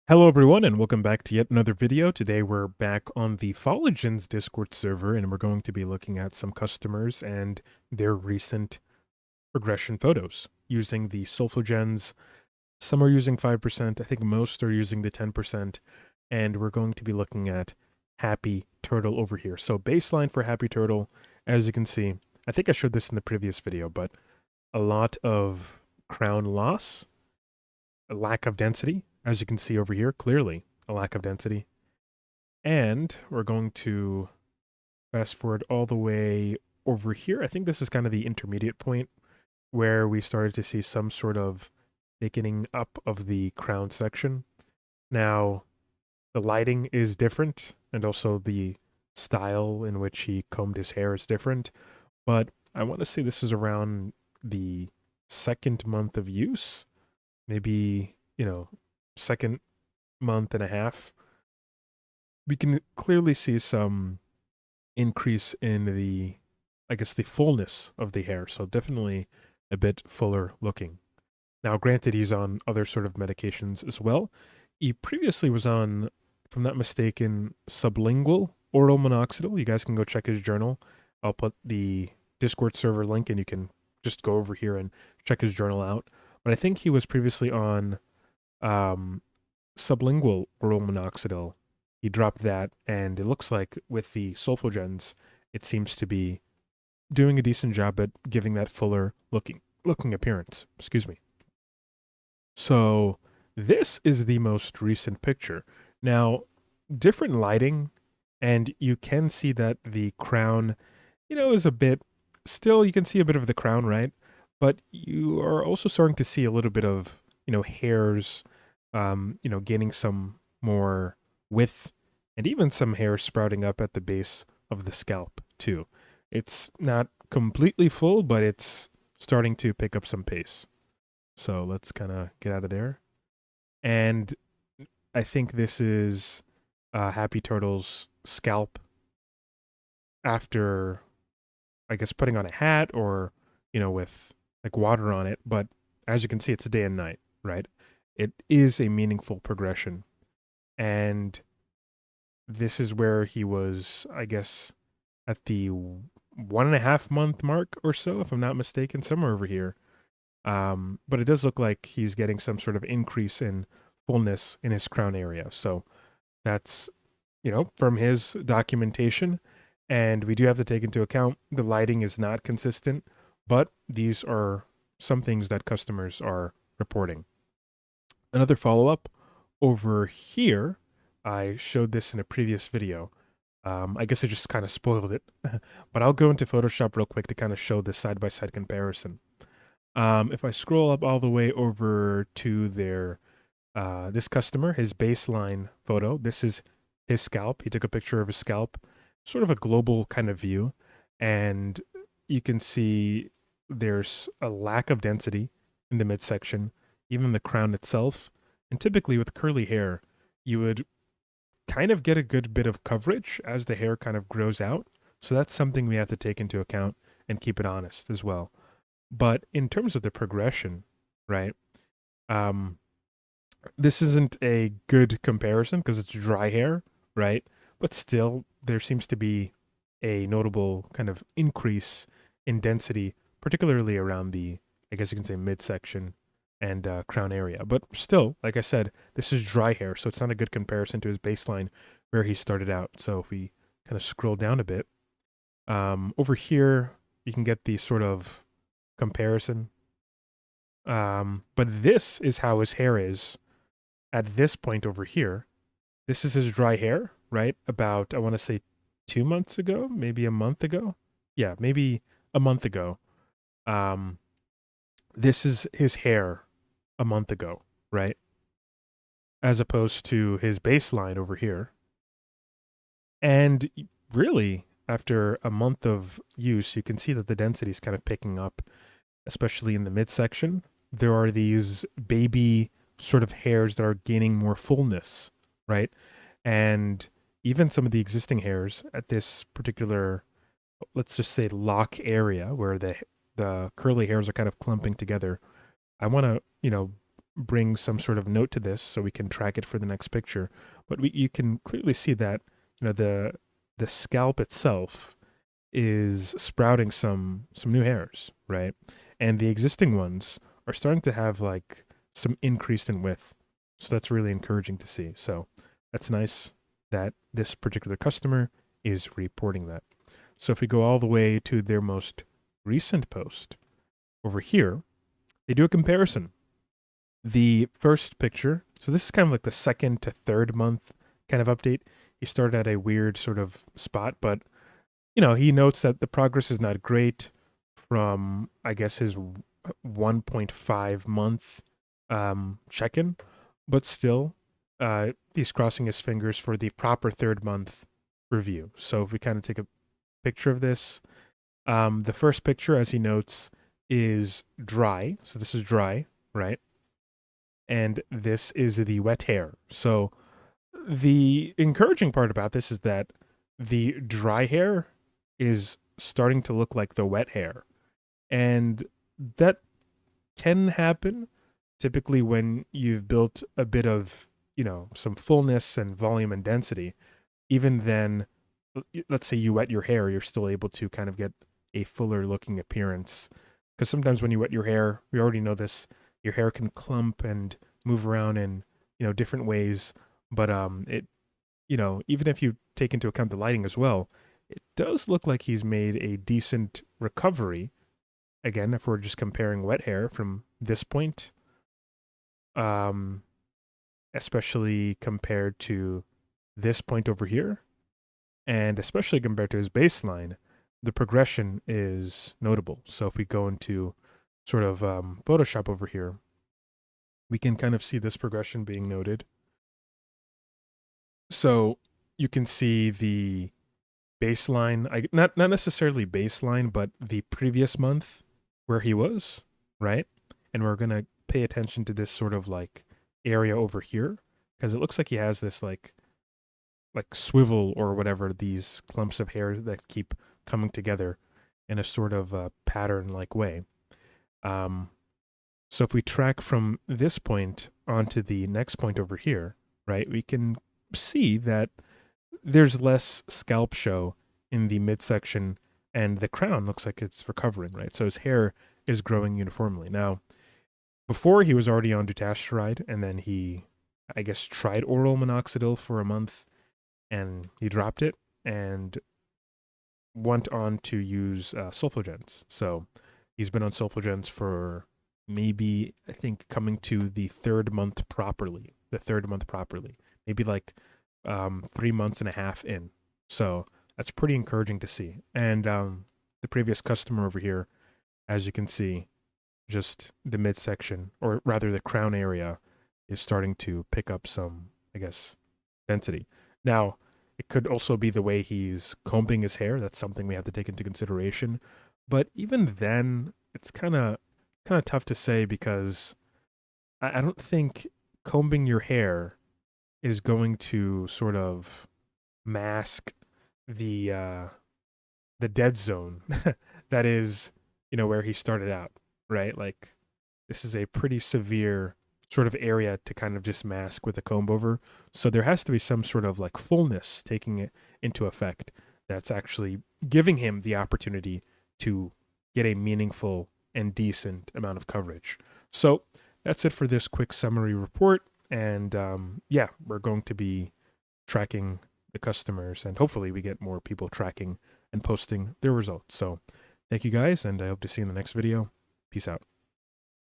Hello everyone and welcome back to yet another video. Today we're back on the Folligenz Discord server and we're going to be looking at some customers and their recent progression photos using the Sulfogenz. Some are using 5%, I think most are using the 10%, and we're going to be looking at Happy Turtle over here. So baseline for Happy Turtle, as you can see, I think I showed this in the previous video, but a lot of crown loss, a lack of density, as you can see over here, clearly a lack of density. And we're going to fast forward all the way over here. I think this is kind of the intermediate point where we started to see some sort of thickening up of the crown section. Now, the lighting is different, and also the style in which he combed his hair is different. But I want to say this is around the second month of use, maybe, second month and a half. We can clearly see some increase in the fullness of the hair. So definitely a bit fuller looking. Now, granted, he's on other sort of medications as well. He previously was on, if I'm not mistaken, sublingual oral minoxidil. You guys can go check his journal. I'll put the Discord server link and you can just go over here and check his journal out. But I think he was previously on sublingual oral minoxidil. He dropped that, and it looks like with the Sulfogenz, it seems to be doing a decent job at giving that fuller looking appearance. Excuse me. So this is the most recent picture. Now, different lighting, and you can see that the crown, is a bit, still you can see a bit of the crown, right? But you are also starting to see a little bit of, hairs, gaining some more width, and even some hair sprouting up at the base of the scalp too. It's not completely full, but it's starting to pick up some pace. So let's kind of get out of there. And I think this is Happy Turtle's scalp after, I guess, putting on a hat or, with like water on it. But as you can see, it's a day and night, right? It is a meaningful progression. And this is where he was, I guess, at the 1.5 month mark or so, if I'm not mistaken, somewhere over here. But it does look like he's getting some sort of increase in fullness in his crown area. So that's, from his documentation. And we do have to take into account the lighting is not consistent, but these are some things that customers are reporting. Another follow-up over here, I showed this in a previous video. I guess I just kind of spoiled it, but I'll go into Photoshop real quick to kind of show this side-by-side comparison. If I scroll up all the way over to this customer, his baseline photo, this is his scalp. He took a picture of his scalp, sort of a global kind of view, and you can see there's a lack of density in the midsection, even the crown itself. And typically with curly hair, you would kind of get a good bit of coverage as the hair kind of grows out. So that's something we have to take into account and keep it honest as well. But in terms of the progression, right? This isn't a good comparison because it's dry hair, right? But still, there seems to be a notable kind of increase in density, particularly around the, I guess you can say, midsection and crown area. But still, like I said, this is dry hair, so it's not a good comparison to his baseline where he started out. So if we kind of scroll down a bit, over here, you can get the sort of comparison. But this is how his hair is at this point over here. This is his dry hair, right? About, I want to say 2 months ago, maybe a month ago. Yeah, maybe a month ago. This is his hair a month ago, right? As opposed to his baseline over here. And really, after a month of use, you can see that the density is kind of picking up, especially in the midsection. There are these baby sort of hairs that are gaining more fullness, right? And even some of the existing hairs at this particular, let's just say, lock area where the curly hairs are kind of clumping together, I want to, bring some sort of note to this so we can track it for the next picture. But you can clearly see that, the scalp itself is sprouting some new hairs, right? And the existing ones are starting to have like some increase in width. So that's really encouraging to see. So that's nice that this particular customer is reporting that. So if we go all the way to their most recent post over here, they do a comparison. The first picture, so this is kind of like the second to third month kind of update. He started at a weird sort of spot, but he notes that the progress is not great from, I guess, his 1.5 month check-in, but still, he's crossing his fingers for the proper third month review. So if we kind of take a picture of this, the first picture, as he notes, is dry. So this is dry, right? And this is the wet hair. So the encouraging part about this is that the dry hair is starting to look like the wet hair. And that can happen typically when you've built a bit of, some fullness and volume and density. Even then, let's say you wet your hair, you're still able to kind of get a fuller looking appearance. Because sometimes when you wet your hair, we already know this, your hair can clump and move around in, different ways. But even if you take into account the lighting as well, it does look like he's made a decent recovery. Again, if we're just comparing wet hair from this point, especially compared to this point over here, and especially compared to his baseline, the progression is notable. So if we go into sort of Photoshop over here, we can kind of see this progression being noted. So you can see the baseline, not necessarily baseline, but the previous month where he was, right? And we're going to pay attention to this sort of like area over here, because it looks like he has this like swivel or whatever, these clumps of hair that keep coming together in a sort of pattern like way. So if we track from this point onto the next point over here, right, we can see that there's less scalp show in the midsection, and the crown looks like it's recovering, right? So his hair is growing uniformly. Now, before he was already on dutasteride, and then he, I guess, tried oral minoxidil for a month, and he dropped it and went on to use Sulfogenz. So he's been on Sulfogenz for maybe, I think, coming to the third month properly. Maybe like 3 months and a half in. So that's pretty encouraging to see. And the previous customer over here, as you can see, just the midsection, or rather the crown area, is starting to pick up some, I guess, density. Now, it could also be the way he's combing his hair. That's something we have to take into consideration. But even then, it's kind of tough to say, because I don't think combing your hair is going to sort of mask the dead zone that is, where he started out, right? Like, this is a pretty severe sort of area to kind of just mask with a comb over. So there has to be some sort of like fullness taking it into effect that's actually giving him the opportunity to get a meaningful and decent amount of coverage. So that's it for this quick summary report. And we're going to be tracking the customers, and hopefully we get more people tracking and posting their results. So thank you guys, and I hope to see you in the next video. Peace out.